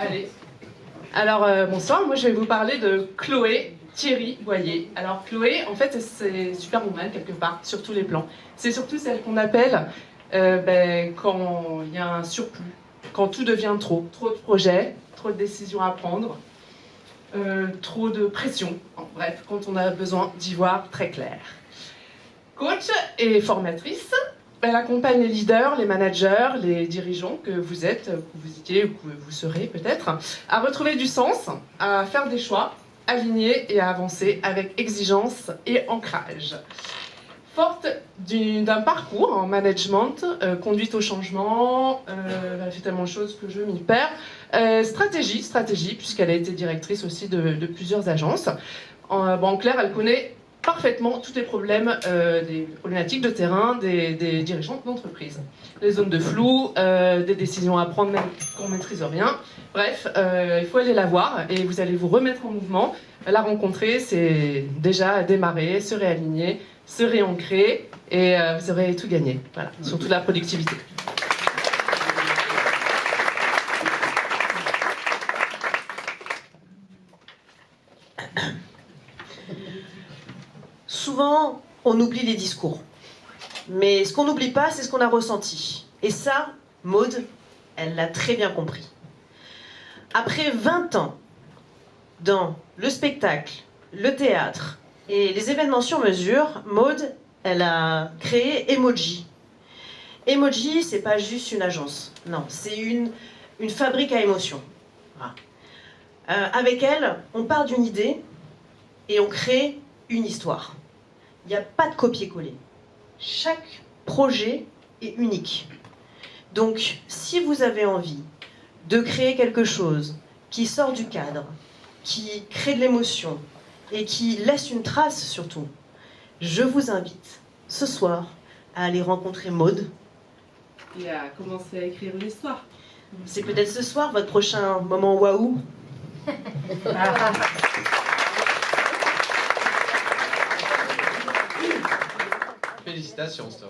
Allez. Alors, bonsoir, moi je vais vous parler de Chloé Thierry Boyer. Alors Chloé, en fait, c'est Superwoman quelque part, sur tous les plans. C'est surtout celle qu'on appelle quand il y a un surplus, quand tout devient trop de projets, trop de décisions à prendre, trop de pression, bref, quand on a besoin d'y voir très clair. Coach et formatrice, elle accompagne les leaders, les managers, les dirigeants que vous êtes, que vous étiez ou que vous serez peut-être, à retrouver du sens, à faire des choix alignés et à avancer avec exigence et ancrage. Forte d'un parcours en management, conduite au changement, elle fait tellement de choses que je m'y perds, stratégie, puisqu'elle a été directrice aussi de plusieurs agences. En clair, elle connaît parfaitement tous les problèmes, des problématiques de terrain des dirigeants d'entreprise. Les zones de flou, des décisions à prendre même qu'on ne maîtrise rien. Bref, il faut aller la voir et vous allez vous remettre en mouvement. La rencontrer, c'est déjà démarrer, se réaligner, se réancrer et vous aurez tout gagné. Voilà, surtout la productivité. Souvent, on oublie les discours. Mais ce qu'on n'oublie pas, c'est ce qu'on a ressenti. Et ça, Maude, elle l'a très bien compris. Après 20 ans dans le spectacle, le théâtre et les événements sur mesure, Maude, elle a créé Emoji. Emoji, c'est pas juste une agence. Non, c'est une fabrique à émotions. Voilà. Avec elle, on part d'une idée et on crée une histoire. Il n'y a pas de copier-coller. Chaque projet est unique. Donc, si vous avez envie de créer quelque chose qui sort du cadre, qui crée de l'émotion et qui laisse une trace surtout, je vous invite ce soir à aller rencontrer Maude. Et à commencer à écrire une histoire. C'est peut-être ce soir votre prochain moment waouh. Félicitations, Stora.